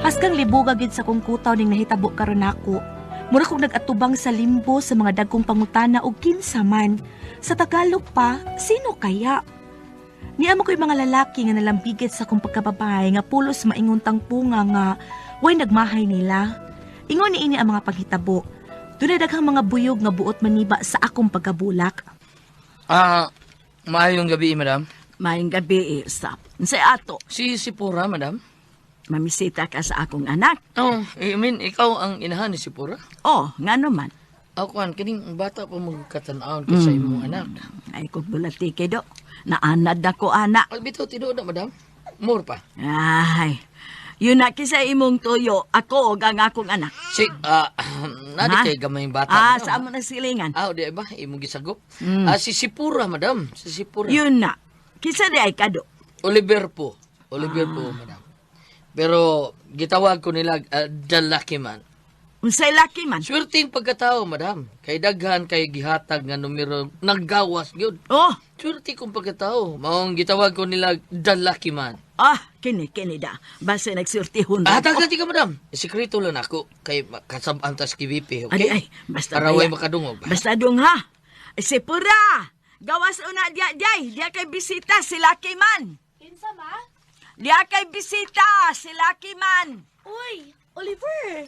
Haskang libuga gid sa kong kutaw ning nahitabo karon nako. Mura kong nag-atubang sa limbo sa mga dagkong pangutana og kinsa man. Sa Tagalog pa, sino kaya? Niamo ko'y mga lalaki nga nalambigit sa kong pagkababae nga pulos maingon tangpunga nga way nagmahay nila. Ingon ni ini ang mga paghitabo. Dunay daghang mga buyog nga buot maniba sa akong pagkabulak. Maayong gabi, madam. Maayong gabi, Sap. Sa ato, Si Sipura, madam. mamisita ka sa akong anak. Oh, ikaw ang inahan ni Sipura? Oh, nga naman. Ako, kining bata pa magkatanawon ka sa imong anak. Ay, kung bulati do. Naanad na ko, anak. Bitaw, tinuod na, madam. More pa. Ay, yun na kisa imong tuyo. Ako, ang akong anak. Nadi kay gamayng bata, madam. Saan mo na silingan? Di ba? Imong gisagop. Si Sipura, madam. Si Sipura. Yun na. Kisa di ay kado. Oliver po, madam. Pero, gitawag ko nila, the lucky man. Unsay laki man. Swerteng pagkatao, madam. Kay daghan, kay gihatag nga numero, naggawas, yun. Oh, Swerteng kong pagkatao. Maong gitawag ko nila, the lucky man. kini da. Basta nagsurtihon. Tagati ka, madam. Sekreto lang ako. Kay kasabantas KBP, okay? Ay, basta Para way baya. makadungog. Basta dong ha. Sipura! Gawas una dia kay bisita si Lucky Man. Kinsa ma? Dia kay bisita si Lucky Man. Uy, Oliver.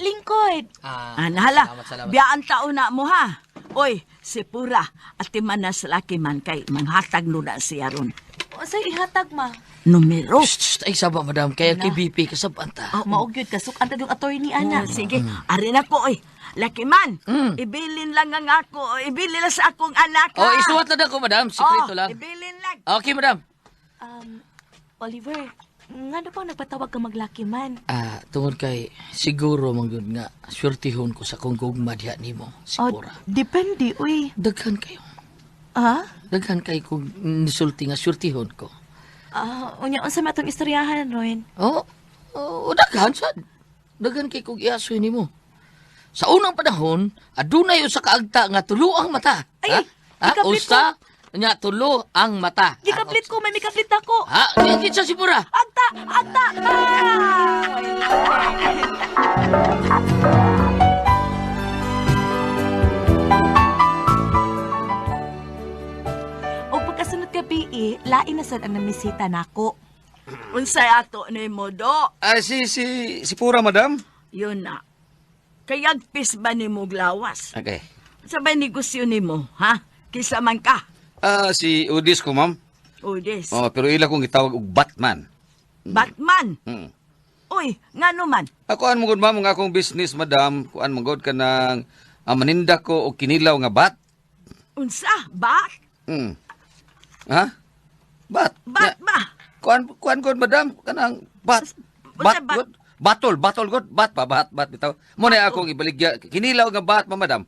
Lingkod. Lingkod. Nahala, Salamat. biyaan taon na mo ha. Oy, Sipura, at man na si Lucky Man kay manghatag no na siya ron. Unsay ihatag ma? Numero. Ay, saba, madam. Kaya KBP, kasabanta. Maugyod ka suk antad yung attorney ana. Sige, arin ako oy. Lucky Man, ibilin lang ang ako. Ibilin lang sa akong anak ha. Isuwat lang ako, madam. Sekreto lang. Ibilin lang. Okay, madam. Oliver, nga na pa nagpatawag ka maglaki man. Tungod kay siguro manggod nga swertihon ko sa kong gugma diha nimo, Sipura. Depende, uy. Daghan kayo. Daghan kay kung nisulti nga swertihon ko. Unya, unsa matong istoryahan, Roen? Daghan sad. Daghan kay kung iasoy nimo. Sa unang panahon, adunay usa ka agta nga tulo ang mata. Ay, ikaplit usa nga tulo ang mata. Gikaplit ko, may mikaplit ako. Hindi sa Sipura. Agta! O pagkasunod gabi lain na sad ang namisita nako. Unsay ato ni mo do? Si Pura, madam. Yun na. Kayagpis ba ni mo glawas? Okay. Sabay negosyo ni mo, ha? Kisa man ka. Si Udis ko, ma'am. Udis. Pero ila kong gitawag og Batman. Batman. Uy, nga naman. Kuan mo gud, ma'am, ang akong business, madam. Kuan mo gud ka ng maninda ko og kinilaw nga bat. Unsa? Bat? Ha? Bat? Bat ba? Kuan gud, madam. Kanang bat. Unsa Bat bat? gud. Batol gud. Bat pa, bat bitaw. Mo na akong ibaligya. Kinilaw nga bat, madam.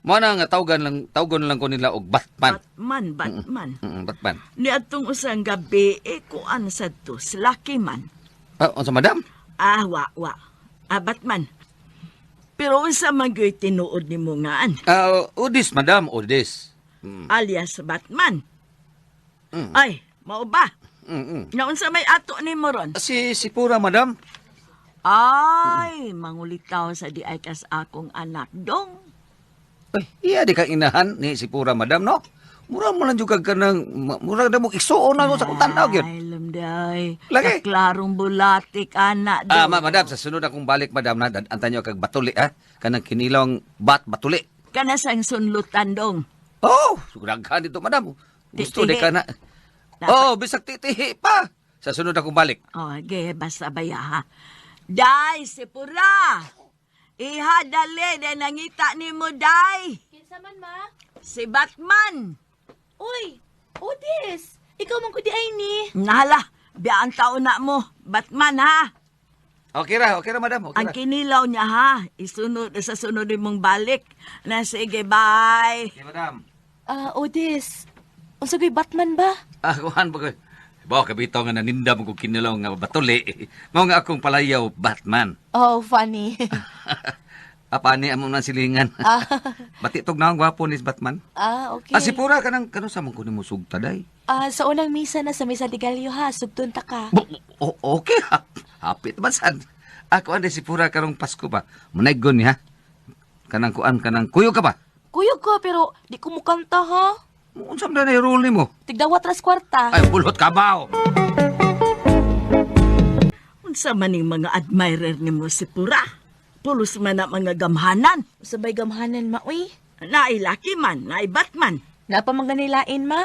Mo na nga tawgon lang ko nila og Batman. Batman. Batman. Ni atong usang gabi, kuan sa to, si Lucky Man. Unsa, madam? Wa. Batman. Pero unsa man gyoy tinuod ni mo ngaan? Udis, madam. Udis. Alias Batman. Ay, mao ba? Naunsa may ato ni mo ron? Si Pura, madam. Ay, mangulitaw sa di ay kas akong anak dong. Ay, iya di kang inahan ni si Pura, madam, no? Mura mo lang juga ka ng, mura na mo iksuon na mo sa kutanaw yun. Ay, lamday. Lagi. Kaklarong bulatik, anak dong. Madam, sa sunod akong balik, madam, na antan nyo kag batuli, ha? Kanang kinilong batuli. Kana sang sunlutan dong. Oh, sugdaghan dito, madam. Gusto di ka na. Bisag titihi pa. Sa sunod akong balik. Basta baya ha. Day, si Pura. Ihadali, de nangita ni mo, day. Kinsa man, ma? Si Batman. Uy, Odis, ikaw man ko di ay ni. Nala, biyaan taon na mo. Batman, ha? Okay ra, madam. Okay Ang ra. kinilaw niya, ha? Isunod, sa sunod mong balik. Na sige, bye. Okay, madam. Odis, unsa gay Batman ba? Kuhan ba ko? Bawa kabito nga naninda mo kong kinilong nga batuli. Mao nga akong palayaw, Batman. Oh, funny. Apani amo na silingan. Bati tog na ang gwapo ni Batman. Okay. Si Pura kanang kano sa man kunin mo sugta day. Sa unang misa na sa Misa de Gallo ha, sugton ta ka. Okay ha. Hapit man sad. Ako ande si Pura karong Pasko ba. Munaygon ni ha. Kanang kuan kanang kuyo ka ba? Kuyog ko, pero di ko mukanta ha. Unsa man na rule nimo? Tigdawat ras kwarta. Ay bulot ka ba? Unsa man ning mga admirer nimo si Pura? Pulos man na mga gamhanan. Sabay gamhanan ma, uy. Naay laki man, naay Batman. Napamanganilain ma.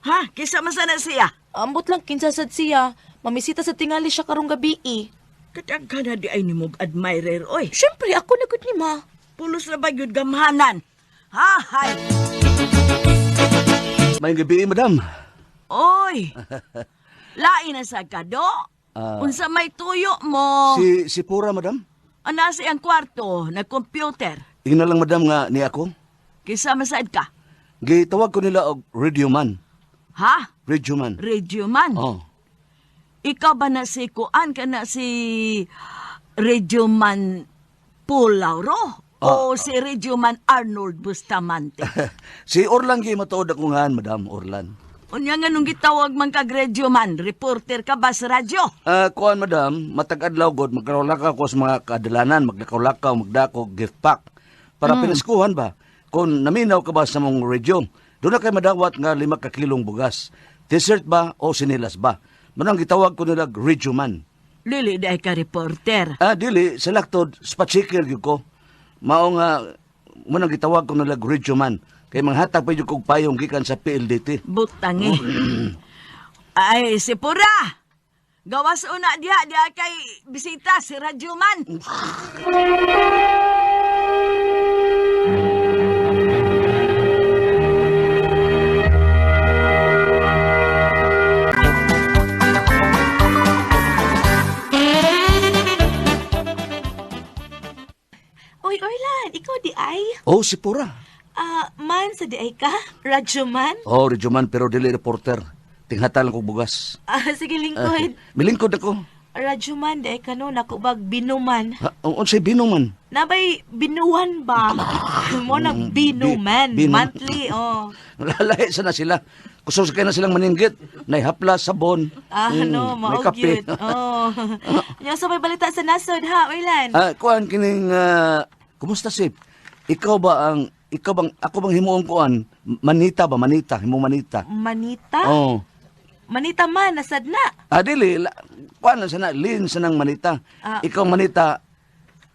Ha? Kisa man sana siya? Ambot lang kinsasad siya. Mamisita sa tingali siya karong gabi eh. Katagka na di ay nimo admirer, oy. Siyempre, ako nagod ni ma. Pulos na ba yun gamhanan? Ha? Hay! May gabi, madam. Oy! Lain na sa kado? Unsa may tuyo mo? Si Pura, madam. Ana sa iyang kwarto, na computer. Ingna lang, madam, nga ni ako. Kisa masaad ka? Gitawag ko nila og radio man. Ha? Radio man. Radio man? Oh. Ikaw ba na si Kuan ka na si Radio Man Pulauro? O si Radio Man Arnold Bustamante? Si Orlan gi matuod ako nga, madam, Orlan. Unya nga nung gitawag man kag Radio Man, reporter ka ba sa radyo? Kuan, madam, matag-adlaw god magkaulakaw ko sa mga kadalanan, magdakaw-lakaw, magdako, gift pack. Para pinaskuhan ba? Kung naminaw ka ba sa mong radio, doon na kay madawat nga 5 ka kilong bugas. T-shirt ba o sinilas ba? Manang gitawag ko nila Radio Man. Lili dahi ka reporter. Dili, sa laktod, spatsikil gyud ko. Mao nga, manang gitawag ko nila Radio Man. Kay manghatag pa yung kong payong gikan sa PLDT. Butangi. Ay, si Pura! Gawas una diha kay bisita si Radio Man. Uy, Orlan, ikaw di ay? Oh, si Pura. Man sa di ay ka? Radyo man? Oh, Radio Man, pero dili reporter. Tinghata lang kong bugas. Sige, lingkod. Milingkod ako. Radyo man, di ay ka no, nakubag binuman. Unsay binuman? Nabay, binuwan ba? Mo nag binuman. Binu- Monthly, oh. Lalahi sana sila. Kusog kaya na silang maninggit. Naihapla, sabon. May may kape. kape. Oh. Yung sa may balita sa nasod, ha, Orlan? Kuan kining, kumusta Sip? Ikaw bang, ako bang himuong kuan? Manita ba? Manita? Himong manita? Manita? Oh. Manita man, nasad na. Dili. Kuan lang sana, lin sanang manita. Ikaw manita,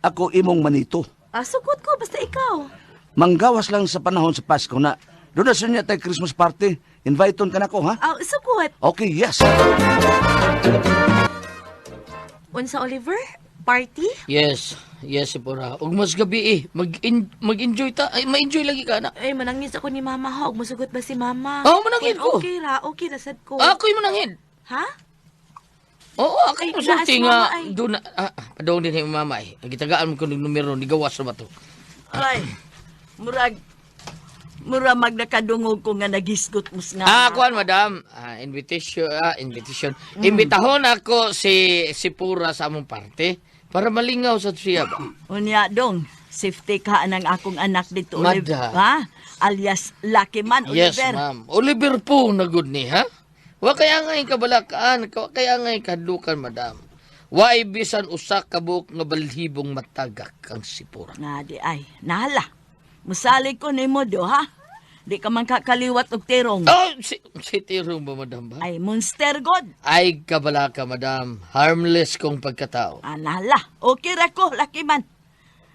ako imong manito. Sugot ko, basta ikaw. Manggawas lang sa panahon sa Pasko na. Doon na siya tayo Christmas party. Invite-on ka na ko, ha? Sugot. Okay, yes. Unsa, Oliver? Party? Yes, si Pura. Ug mas gabi mag-enjoy ta. Ay, ma-enjoy lagi ka na. Ay, manangis ako ni Mama, ha? Ug masugot ba si Mama? Manangin ko. Okay ra, sad ko. Ako'y manangin. Ha? Oo, ako'y Ay, masulti naas, nga. mama, ay. Doon na, padawang din yung mama eh. Ang gitagaan mo ko ng numero, ni gawas na ba to? Ay, mura magdakadungog ko nga nagisgot mo nga. Kuan, madam. Invitation. Imbitahon ako si Pura sa among parte para malingaw sa siya ba? Unya dong, safety ka ng akong anak dito, Madam. Ha? Alias Lucky Man, Yes, Oliver. ma'am. Oliver po na good ni, ha? Wa kaya ngay kabalakaan, kaya ngay kadukan, madam. Wa bisan usa ka buok nga balhibong matagak ang si Pura. Nga di ay, nahala. Musalig ko ni mo do, ha? Di ka man kakaliwat og tirong. Oh, si Tirong ba, madam ba? Ay, monster god. Ay, kabalaka, madam. Harmless kong pagkatao. Nahala. Okay ra ko, Lucky Man.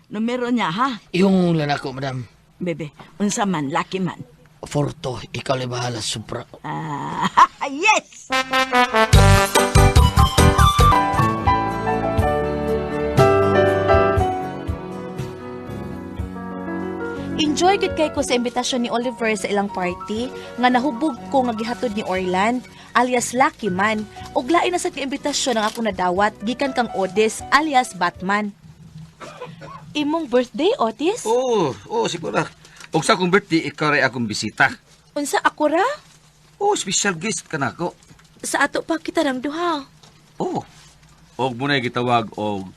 Numero niya, ha? Yung lanako, madam. Bebe, unsa man, Lucky Man. Forto, ikaw li bahala, supra. Yes! Enjoy gud kay ko sa imbitasyon ni Oliver sa ilang party nga nahubog ko nga gihatod ni Orlan alias Lucky Man ug lain na sa imbitasyon ang ako nadawat gikan kang Otis alias Batman. Imong birthday, Otis? Si Pura. Og sa akong birthday, ikaw rin akong bisita. Unsa ako ra? Special guest ka na ako. Sa ato pa kita rang duha. Og mo na gitawag og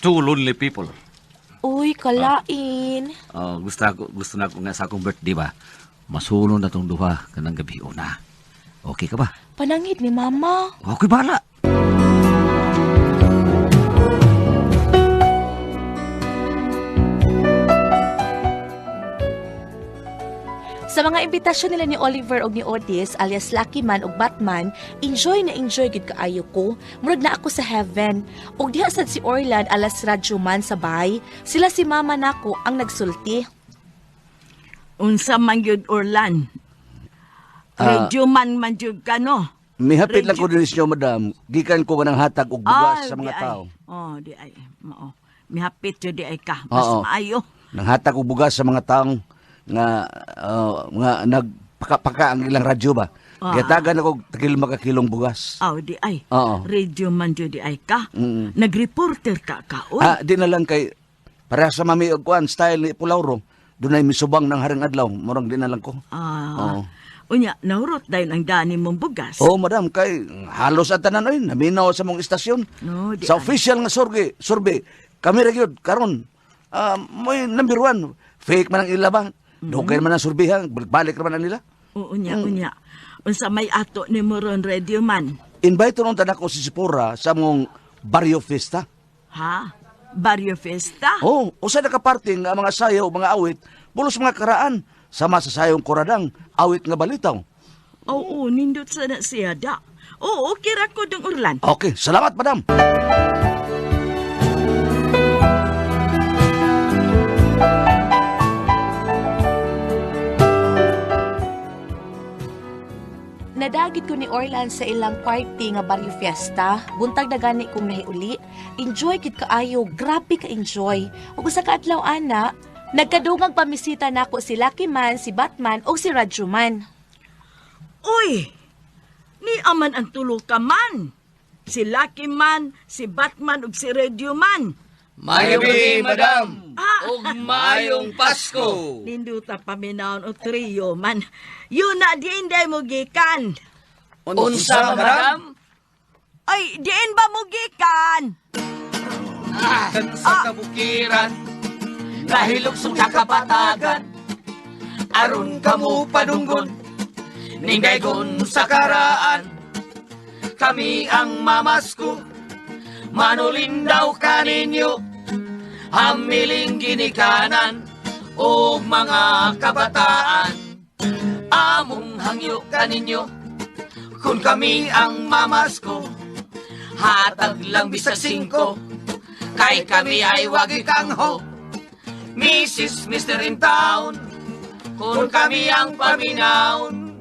two lonely people. Uy, kalain. Gusto na ko nga sa akong birthday ba. Masunod na tong duha kanang gabi una. Okay ka ba? Panangit ni Mama. Okay bala. Sa mga imbitasyon nila ni Oliver og ni Otis alias Lucky Man ug Batman, enjoy gid kaayo ko. Murag na ako sa heaven. Ug diha sad si Orland alias Radyo Man sa bahay, sila si Mama nako ang nagsulti. Unsa man gyud Orlan? Radio man jud ka no? Mihapit lang ko din ninyo, madam. Gikan ko manang hatag og bugas sa mga di ay. tao. Oh, di ay. Mao. Mihapit jud di ay ka. Oo. Mas maayo. Nang hatag og bugas sa mga taong nga nagpaka ang ilang radyo ba. Gatagan ako tagil makakilong bugas. Oh, di ay. Oo. Radio man jud di ay ka. Mm. Nagreporter ka kaon. Di na lang kay para sa mami og kuan style ni Pulauro. Dunay misubang ng haring adlaw, murang di na lang ko. Oo. Unya, naurot dahil ang dani mong bugas. Oo, madam, kay halos at tanan oy naminaw sa mong istasyon. No, di Sa ay. official nga survey, kami ra gyud karon. Moy number 1, fake man ang ila ba? Dugay man ang surveyhan, balik ra man ang nila. Unya. Unsa may ato ni Moron Radio Man? Invite ron tanak ko si Sipora sa mong Barrio Fiesta. Ha? Barrio Fiesta? Oh, usa na ka parte nga mga sayaw, mga awit, pulos mga karaan, sama sa sayong koradang, awit nga balitaw. Oo, nindot sa na siya da. Oo, okay ra ko dong Orlan. Okay, salamat madam. Nadagit ko ni Orland sa ilang party nga Barrio Fiesta. Buntag na gani kong nahiuli. Enjoy gid kaayo, grabe ka enjoy. Ug sa kaadlaw ana, nagkadugang pamisita nako si Lucky Man, si Batman o si Radyo Man. Uy! Ni aman ang tulo ka man. Si Lucky Man, si Batman ug si Radio Man. Mayong gabi, madam. Ah! Ug mayong Pasko. Ninduta paminaon o trio man. Yun na diin day mo gikan. Unsa, madam? Ay, diin ba mo gikan? Sa kabukiran, nahilog sa kapatagan, aron kamo padunggon, ningaygon sa karaan. Kami ang mamasko, manulin daw kaninyo, hamiling ginikanan, o mga kabataan. Among hangyo kaninyo, kung kami ang mamasko, hatag lang bisag 5, kay kami ay wagi kangho. Mrs. Mr. in town, kung kami ang paminaon,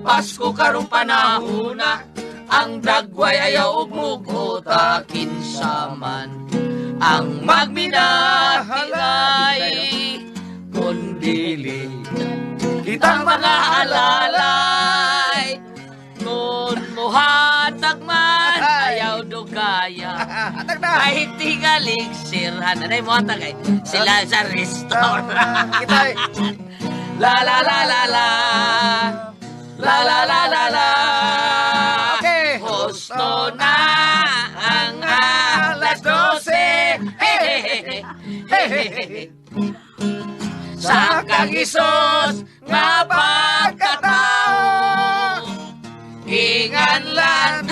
Pasko karong panahona, ang dagway ayaw ug mugot kinsaman. Ang magminahalay, kundili, kitang mga alalay, kung muhatag man, ayaw dugaya. Kahit tingalig, sirhan. Anay mo hatag ay, sila sa restore. La la la la la, la la la la la. Okay. Gusto na ang alas 12. Sa kang Isos nga pagkatao, inganlan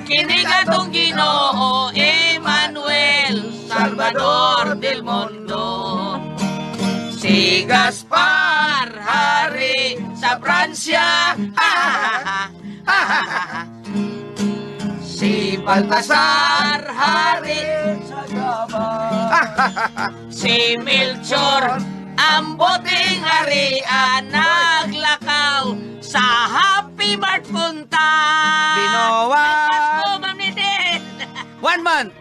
kini katong Ginoo Emmanuel Salvador del Mundo. Si Gaspar hari sa Pransya, si Baltasar hari sa Java, si Melchor ang boting harian naglakaw sa Happy Mart punta. Binowan! Pasko, Ma'am Nidin! 1 month!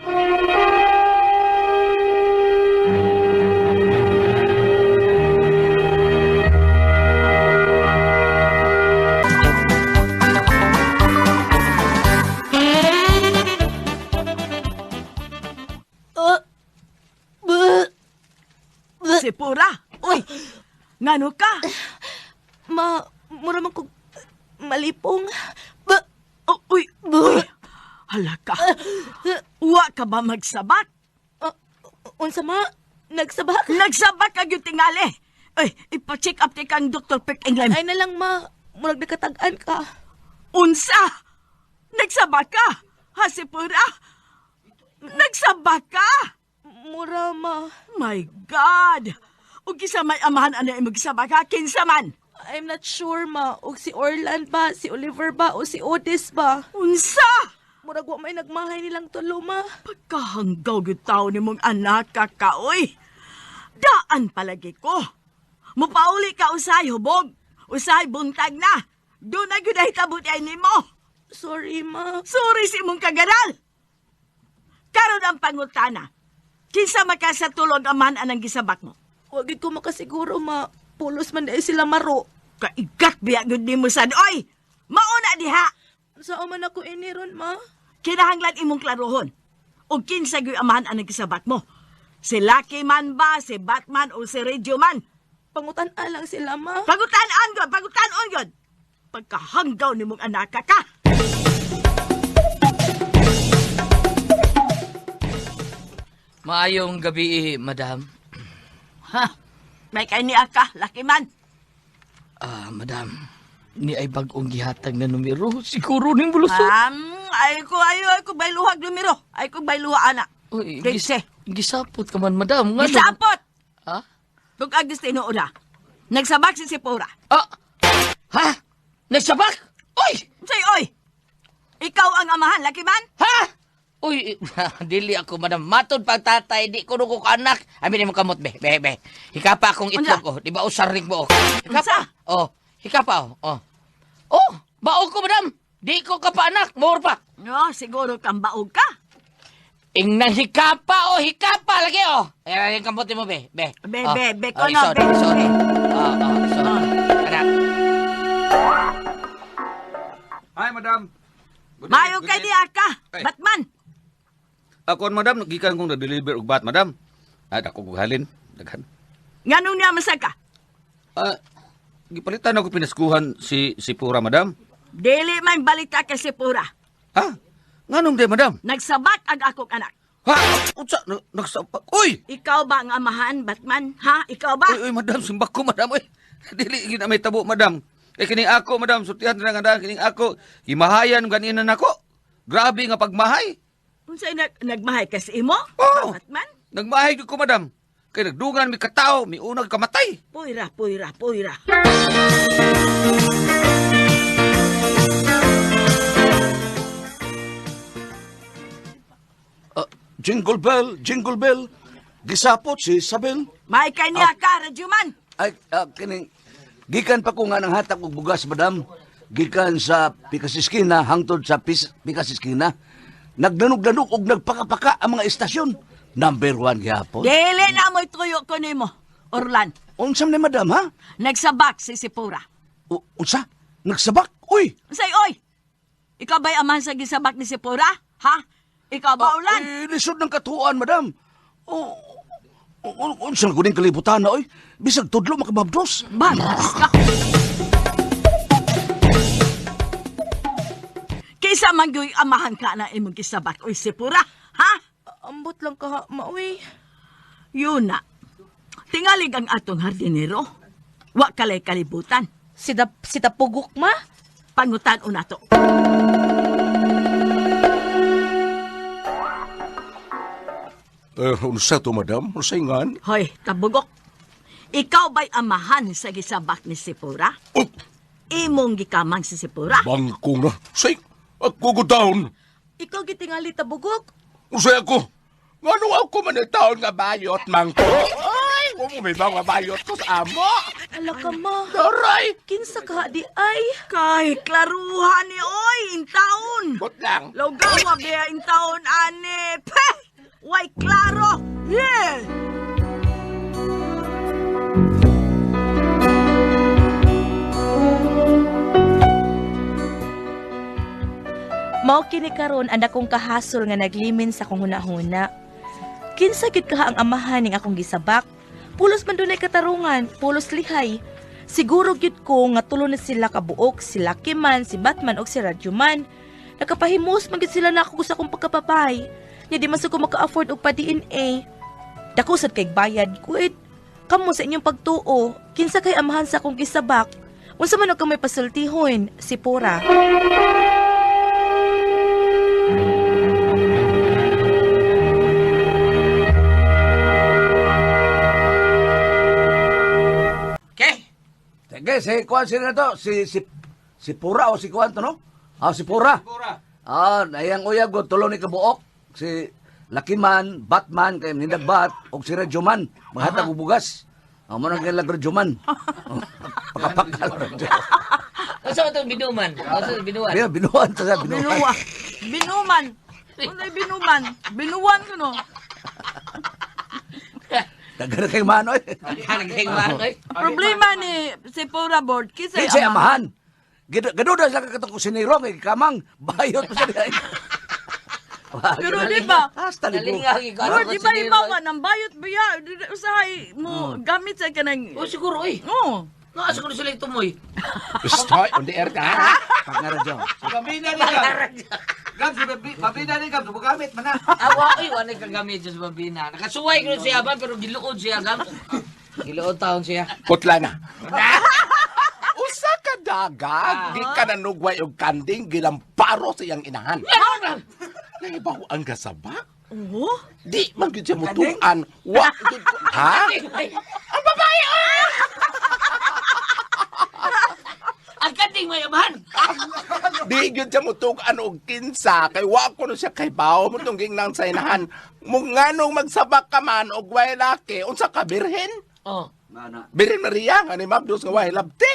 Si Pura. Uy! Ngano ka? Mura man ko malipong. Uy! Uy! Hala ka. Uwa ka ba magsabat? Unsa ma? Nagsabak? Nagsabak ka yung tingali. Ay, ipa-check up ti kang Dr. Perk England. Ay na lang, ma. Murag nakatag-an ka. Unsa? Nagsabak ka? Ha, Sipura? Nagsabak ka? Mura, ma. My God! O kisa may amahan ano yung magsabak ka? Kinsa man? I'm not sure, ma. O si Orlan ba, si Oliver ba, o si Otis ba? Unsa? Murag wa may nagmahay nilang tulo, ma. Pagkahanggaw yung tao ni mong anak ka kaoy. Daan palagi ko. Mupauli ka usay hubog. Usay buntag na. Doon na yun ay tabutay ni mo. Sorry, ma. Sorry si mong kagaral. Karon ang pangutana. Kinsa makasatulog aman anang gisabak mo? Wag ko makasiguro, ma. Pulos man dahil sila maro. Kaigat biya gud nimo sad. Oy! Mauna diha. Saan man ako iniron, ma? Kinahanglan imong klarohon. O kinsa gyud amahan anang gisabak mo? Si Lucky Man ba, si Batman o si Radio Man? Pangutan-a lang sila, ma. Pagutan-an gud, pagutan-on gud. Pagkahanggaw nimong anak ka. Maayong gabi, madam. Ha? May kay niya ka, Lucky Man. Madam, ni ay bagong gihatag na numero. Siguro ning bulusot. Ay ko bayluhag numero. Ay ko bayluha anak. Uy, Kinse. gisapot ka man, madam. Nga Gisapot! Ha? Kung Agustino una, nagsabak si Sipura. Ha? Nagsabak? Uy! Say, oy! Ikaw ang amahan, Lucky Man? Ha? Uy, dili ako, madam. Matod pag tatay, di ko ko anak. Amin mo kamot, be. Hikapa akong itlog, Unsa? Di ba usaring mo, Unsa? Hikapa. Hikapa, baog ko, madam. Di ko ka pa anak. More pa. No, siguro kang baog ka. Ingnan hikapa, hikapa lagi, Ayan, yung kamot mo, be. Be, ko isod, no, be. isod. Isod. Anak. Hi, madam. Good Mayo day, kay good day. niya ka, Ay. Batman. Ako, madam, gikan kong na-deliver og bat, madam. Ako kong halin. Daghan. Nganong niya masaka? Gipalitan ako pinaskuhan si Pura, madam. Dili man balita ka Sipura. Ha? Nganong di, madam? Nagsabak ang akong anak. Ha? Unsa? Nagsapak? Uy! Ikaw ba ang amahan, Batman? Ha? Ikaw ba? Uy, madam, simbak ko, madam. Uy. Dili, gina may tabo, madam. Kining ako, madam, sutihan na nga kining ako. Himahayan ganinan ako. Grabe nga pagmahay. Unsay nagmahay ka sa imo? Oo. Batman? Nagmahay ko, madam. Kaya nagdungan mi katao, mi unag kamatay. Puira. Jingle bell. Gisapot si Isabel. May kay niya ka, Rajuman. Ay, kining gikan pa ko nga ng hatak og bugas, madam. Gikan sa Pikasiskina hangtod sa Pikasiskina. Nagdanog-danog og nagpakapaka ang mga istasyon. Number 1 gihapon. Dili na mo'y tuyo ko nimo, Orlan. Unsam ni madam, ha? Nagsabak si Sipura. Unsa? Nagsabak? Uy! Say, oy! Ikaw ba'y amahan sa gisabak ni Sipura? Ha? Ikaw ba, Orlan? Lisod ng katuan, madam. Unsa ko din kalibutan na, oy? Bisag tudlo makababdos. Balas ka. Kaysa man gyo'y amahan ka na imong gisabak, oy Sipura. Ha? Ambot lang ka, ma, uy. Yun na. Tingalig ang atong hardinero. Wa kalay kalibutan. Si Tapugok, ma? Pangutan o nato. Unsa to, madam? Unsa ingan? Hoy, tabugok. Ikaw ba'y amahan sa gisabak ni Sipura? Oh, Imong gikamang si Sipura? bangko na. Say, ako go down. Ikaw gitingali Tabugok. Usay ako. Ngano ako man taon nga bayot, mangko? Ay, mo may mga bayot ko sa amo. Ala ka, ma. Daray! Kinsa ka, di ay. Kay, klaruhan ni oy, intaon. But lang. Logawa biya intaon, ane. Peh! Way, klaro! Yeah! Mao kini karon ang akong kahasol nga naglimin sa kong hunahuna. Kinsa gid kaha ang amahan ning akong gisabak. Pulos man dunay katarungan, pulos lihay. Siguro gid ko nga tulo na sila kabuok, si Lucky Man, si Batman ug si Rajuman. Nakapahimos man gid sila nako sa akong pagkapapay. Nya di man sa ko maka-afford og pa-DNA. Dako sad kay bayad kuit. Kamo sa inyong pagtuo, kinsa kay amahan sa akong gisabak. Unsa man og kamay pasultihon, si Pura. Okay? Sige, si Kuan sino na to? Si Pura o si Kuan to, no? Si Pura. Ayang uyab ko, tulo ni kabuok. Si Lakiman, Batman, kay Nindagbat, o si Radyoman, maghatag og bugas. Mo nang kailang Radyoman. Pakapakal. Asa mo itong binuman? Asa binuan? Binuan to sa Binuwa. Binuman. Unay binuman? Binuwan ko no. Tagal kay Manoy. Hanggang manoy. Problema ni si Pura Board kisay Kasi amahan. Gaduda sa kakatong kusinero, kay kamang, bayot pa sa diyan. Pero di ba? Hasta libo. Nalingaw ikaw. Lord, di ba ibawa ng bayot biya? Usahay mo gamit sa kanang... Oh, siguro, eh. Oo. Nasa ko na sila itumoy. Stoy, on the air ka, ha? Pagkaradyo. Pabina ni Gab. Gab, pabina ni Gab. Bugamit man na. Awa, ay, wala kang gamit sa babina. Nakasuway ko siya ba, pero giluod siya, gam. Giluod taon siya. Putla na. Usa ka dagat, di ka nanugway og kanding gilamparo sa iyang inahan. Naibaw ang gasabak. Oo? Di man gyud siya mutuan. Wa gyud ko. Ha? Ang babae! Ang kating mayaman! Di gyud siya mutuan og kinsa kay wa ko no siya kay bawo mo tong gingnang sa inahan. Mung nganong magsabak ka man og way laki, unsa ka birhen? Oh. Birhen Maria nga ni Mabdos nga way labte.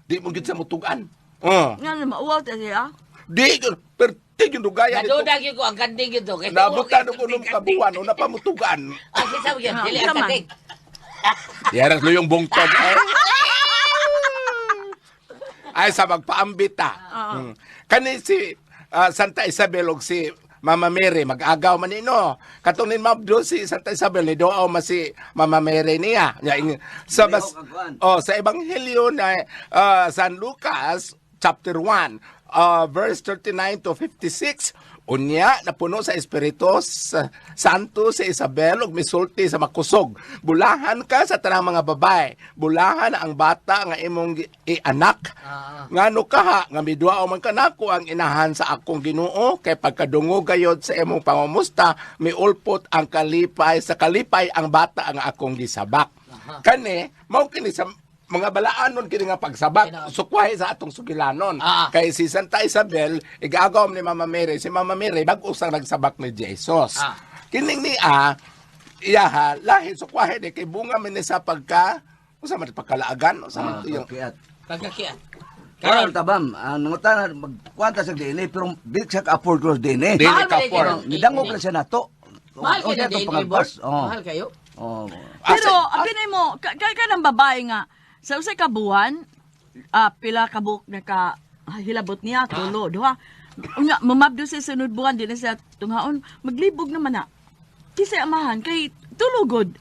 Di mo gyud siya mutugan. Nga na mauwaw ta siya. Di gyud perti gyud gaya nito. Nadudag yun ko, ang kating yun to. Nabutan ko nung kabuan o napamutugan. Ang kisaw yan, dili ang Sama. kating. Yaras lo yung bungtod. Ay, sa magpaambita. Kani si Santa Isabel o si Mama Mary, mag-agaw man ino. Katong ni Mabdo si Santa Isabel, ni doaw ma si Mama Mary niya. Sa, sa Ebanghelyo na San Lucas, chapter 1, verse 39 to 56, unya napuno sa Espiritu Santo si Isabel ug misulti sa makusog. Bulahan ka sa tanang mga babae. Bulahan ang bata nga imong ianak. Ngano ka ha, nga midwao man kanako ang inahan sa akong Ginoo kay pagkadungog gayod sa imong pamumusta miulpot ang kalipay sa kalipay ang bata ang akong gisabak. Kani mao kini sa mga balaanon kini nga pagsabak sukwahi sa atong sugilanon. Kay si Santa Isabel igagawom ni Mama Mary, si Mama Mary bag-o sang nagsabak ni Jesus. Kining niya iyaha lahi sukwahi de kay bunga man ni sa pagka usa man pagkalaagan usa man yung Pagkakian. Karon tabam, ang nangutan magkwanta sa DNA pero di siya ka-afford ko sa DNA. Dili Mahal ka ba for. yun? Nidangog na siya nato. Mahal O, kayo siya na itong DNA pangagpas. board? Oo. Mahal kayo? Oo. Pero, abinay mo, kaya ng babae nga, sa usay ka buwan, pila ka buok na ka hilabot niya, tulo, duha. Nga, mamabdo sa sunod buwan, din na sa tunghaon, maglibog naman na. Kisay amahan, kay tulugod.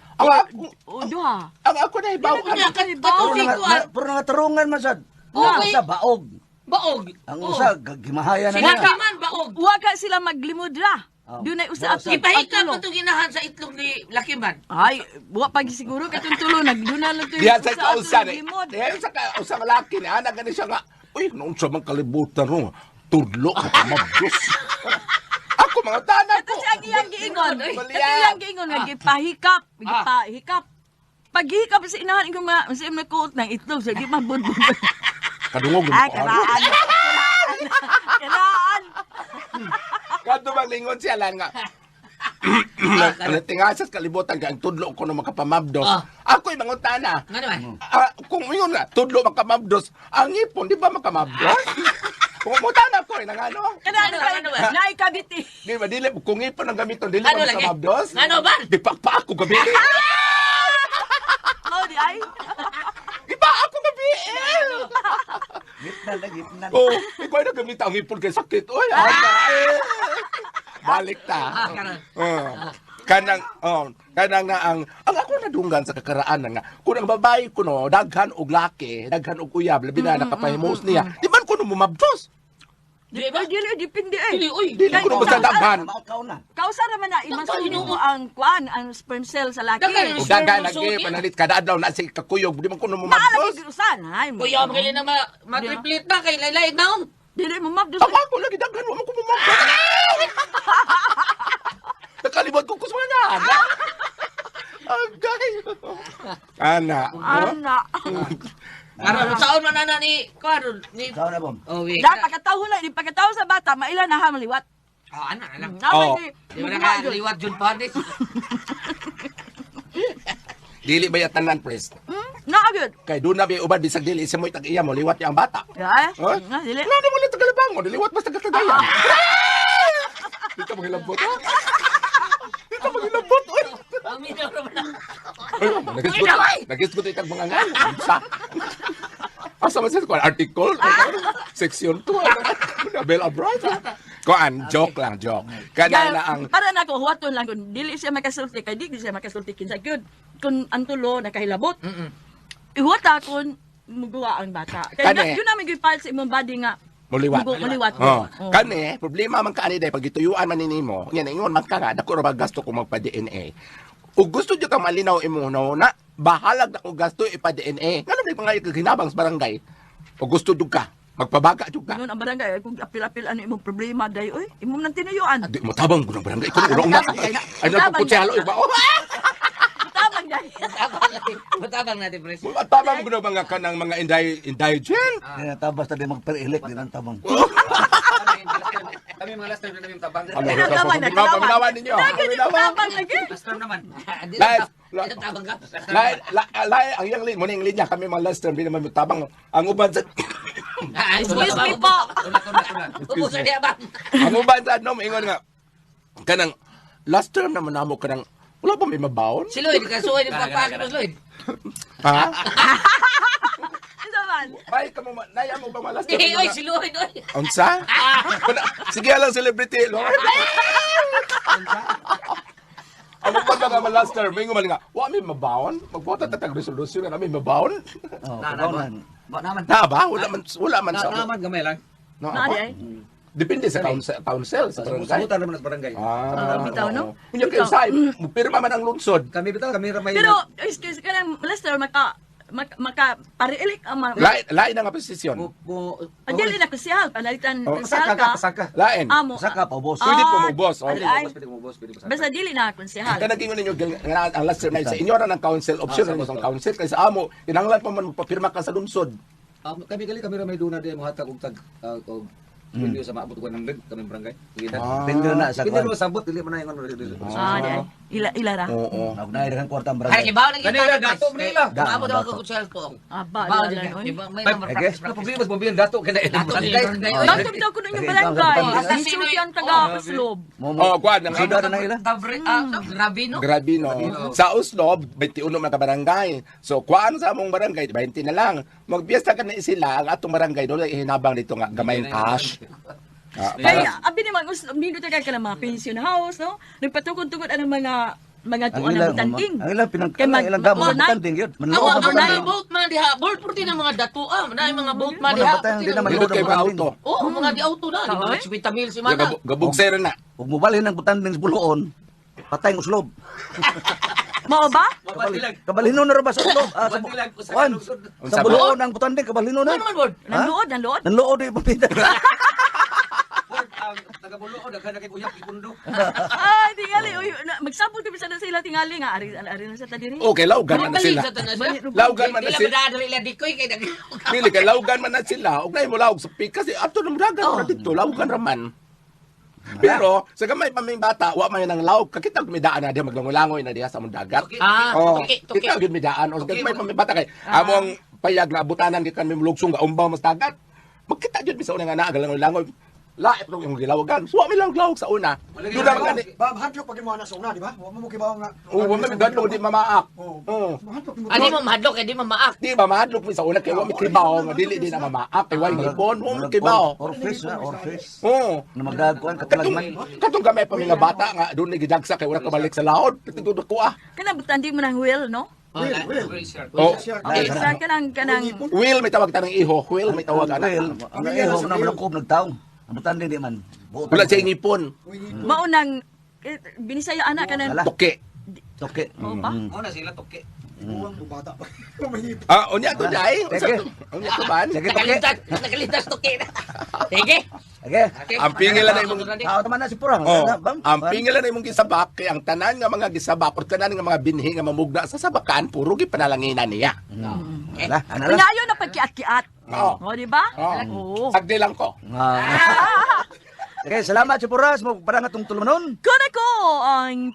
O duha. Ang ako na ibaw. Nga, katuloy ko ah. Puro nga tarungan masad. Okay. Sa baog. Baog. Ang usa gimahaya na Sila niya. man, baog. Huwag ka sila maglimod ra. Doon ay usa at Ipahika tulo. mo itong ginahan sa itlog ni Lakiman. Ay, buwa pag siguro katong tulo, nagduna lang to Diyan sa kausan eh. limod. Diyan sa kausan malaki ni ana gani siya nga. Uy, noon sa mga kalibutan ro. Tudlo ka pa mabdos. Ako mga tanan ko. Kasi ang iyang giingon, Ay, kasi iyang giingon nga gipahikap, gipahikap. Paghikap sa inahan ko nga, sa imong kuot ng itlog, sa di mabudbud. Kadungog Ay, karaan. Karaan. Kadto bang lingon siya lang nga. Tingasas kalibutan kang tudlo ko na makapamabdos. Ako'y mangutana. Nga naman. Kung yun nga, tudlo makamabdos, ang ipon, di ba makamabdos? Kung mutana ko, nga no? Kanaan Ano ba? ka, naikabiti. Di ba, dili, kung ipon ang gamiton, dili Ano ba lagi? makamabdos? Ano ba? Di pa ako gabi. Oh, di ay. Di pa ako gabi. Gitnan na, gitnan. Oh, ikaw na gamit ang ipon kay sakit. Uy, ana balik ta. Kanang nga ang ako nadunggan sa kakaraan nga. Kung ang babae ko no, daghan og laki, daghan og uyab, labi na nakapahimos niya. Di man ko no mumabdos. Di ba? Dili, dipindi eh. Dili, uy. Dili ko naman sa daghan. Ikaw na. Kausa naman na imasuno mo ang kwan, ang sperm cell sa laki. Dagan. Ug dagan Sperm lagi suit, panalit kada adlaw na si kakuyog di man ko mo Naalagi mabdos. girusan, ay. Kuya, magaling na matriplit na kay laylay na. Dili mo mabdos. Tawa ko lagi daghan mo ko mabdos. Nakalimot ko kusma na. Agay. Ana. Ana. Ano saon man ana ni karon ni Ikaw na, Bom. Oh, wait. Da pagkataho na, di pagkataho sa bata, mailan na hamaliwat. Oh, ana lang. Oh. Di ba nakaliwat Jun Panis? Dili ba yatanan pres? Naagad. Kay doon na may uban bisag dili sa mo tag iya mo liwat yang bata. Ya, Huh? nga dili. Wala na mo lang tagalabang mo diliwat basta Cagayan. Di ka magilabot. Di ka magilabot. Oy. Amin na naman. Nagisgot itag mga ngan. Sa. Asa man sa article, section 2. Bell Abroad. Kuan, joke lang, joke. Kana na ang Para na ko huwaton lang kun dili siya makasulti kay di siya makasulti kinsa gyud. Kun ang tulo nakahilabot. Ihuwata kun muguwa ang bata. Kay Kani. yun namin gyud file sa imong body nga muliwat. Muliwat. Oh. Oh. Kani, problema man kaani day pag gituyuan man ninimo. Yan ingon man ka nga dako ra ba gasto ko magpa DNA. Ug gusto jud ka malinaw imo na bahalag na ko gasto ipa DNA. Ngano day mga ginabang sa barangay. Ug gusto jud ka magpabaga jud ka. Noon ang barangay kung apil-apil ano imong problema day oy, imong nang tinuyuan. Di mo tabang ko ng barangay ko urong na. Ay na ko kutsalo iba. Oh. Tabang day. Matabang natin, Pres. Tabang ko ng mga kanang mga indigent. Hindi na tabas na di magperilik, di na tabang. Kami mga last time na namin tabang. Ano Tabang ito? na, Paminawan ninyo. Tabang lagi. Last time naman. Tabang ka. Lai, ang yung mo ning linya kami mga last term, di naman tabang. Ang uban sa Ay, Excuse me po. Ubusan niya ba? ang uban sa no ingon nga kanang last term naman namo kanang wala pa may mabaon. Si Lloyd, kasuhay ng pagpakit mo, Lloyd. Ha? Isa man. Bay ka mo naya mo ba mga last term? Di, oy, si Lloyd, oy. Unsa? Sige lang celebrity lo. Ano pa ba nga last term? May nga, wa may mabaon? Magboto tatag resolution na may mabaon? Oh, kabawan. Ba naman. Na ba? Wala man sa. Naman gamay lang. No, Na di ay. Depende sa council sa barangay. Sabutan naman sa barangay. bitaw, no? Kunya kay say, pirma man ang lungsod. Kami bitaw, kami ramay. Pero excuse kanang Lester maka pariilik ang Lain ang posisyon. Adili na kusyal panalitan Oh, kusyal ka. Pasaka. Lain. Amo. Saka pa, boss. Pwede po mo boss. Oh. Ay, Pwede mo boss, pwede mo basta dili na kusyal. Kanang gingon ninyo nga ang last term sa inyo ra ng council option mo sa council kay sa amo kinahanglan pa man magpapirma ka sa lungsod. Kami ramay duna di mo hatag og tag og Hindi sa maabot 100 kami barangay. Pindi na sa Pindi kwan. mo sabot dili man na ingon. Di ay. Ila ra. Oo. Nagnay rin kwarta ang Ay, barangay. kibaw lagi Kanila, dato mo nila. Maabot ako ko sa ko. Aba, Bawo di din. ay. May I mga guess. Na problema sa pamilya dato kana ilang Dato barangay. barangay. Dato bitaw ko ninyo barangay. Basta Isulti sino- ang taga Uslob. Oh, kuan ang Suda na ila. Grabe, no? Grabe no. Sa Uslob, 21 man ka barangay. So kuan sa among barangay 20 na lang. Magbiesta ka na sila ang atong barangay do hinabang dito nga gamay cash. Kaya, abi naman, minuto ka ng mga pension house, no? Nagpatukod-tukod ang mga Ang tuan ilang, ng butangking. ang ilang pinang, Kay mag- ilang damo mag- sa butanding yun. Manloob Ang ang mga butanding. boat man diha, boat purti ng mga datua, manay mga boat man Mga diha. batang di naman Dito load kay ang mga butanding. auto. Oh, mga di auto na, di mga 50,000 si Mata. Gabugsero na. Huwag mo balhin ang butanding sa buloon. Patay ang uslob. Mao ba? Kabalino na rin ba sa uslob? Kwan, sa buloon ang butanding, kabalino na. Ano naman, Board? Nanluod, nanluod. Nanlood yung papita. Tagabulo o daghan kay uyak ipundo. Ay, tingali. Uy, magsabot kami sa sila tingali nga. Ari na sa tadiri. Okay, laugan man na Balik sila. sa tanas na. Laugan man na Dila sila. madadali ila dikoy kay dag. Pili kay laugan man na sila. Og nay mo laog sa pig kasi ato nang dagat ra dito, laugan ra man. Pero sa gamay pa may bata, wa man nang laog. Kakita may daan na diha maglangoy na diha sa among dagat. Ah, Oh, okay, kita gyud may daan. O gamay pa may bata kay among payag na abutanan gikan may lugsong ga umbaw mas dagat. Magkita gyud bisa una nga naa galangoy-langoy. Laip nung yung gilawagan. So, mi lang lawag sa una. Doon lang gani. Hadlok pag mo na sa una, di ba? Wa mo kibaw nga. Oo, wala mi gadlong di mamaak. Oo. Hadlok mo. Ani mo mahadlok kay di mo maak. Di ba mahadlok mi sa una kay wa mi kibaw nga dili di na mamaak kay way ngipon. Wa mi kibaw. Orfish na, orfish. Oo. Na magdagkuhan, katalagman. Katong gamay pa mga bata nga doon ni gidagsa kay wala ka balik sa laod. Tutudok ko ah. Kana butandi mo ng wheel, no? Oh, Ay, sa kanang Will may tawag tanang iho. Will may tawag ana. Well, ang ihog na malakob nagtaong. Amutan din di man. Buot Wala ang- siya ngipon. Maunang binisaya anak ka na. Wala. Tuki. Toke. Oo ba? Mo na sila toke. Buwang mo bata pa. Mahihip. Unya to dai. Sige. Unya to ban. Sige, toke. Nakalintas to kina. Sige. Okay. Ang pingilan na imong Tao naman na si Purang. Oh, Bang. ang pingilan na imong gisabak kay ang tanan nga mga gisabak or tanan nga mga binhi nga mamugna sa sabakan puro gi panalanginan niya. Wala. Ano lang? Kunyayo na pagkiat-kiat. Oo. O, di ba? Oh. Oo. Sagdi lang ko. Okay, salamat si Puras. Mo parang atong tulumanon. Kuna ko ang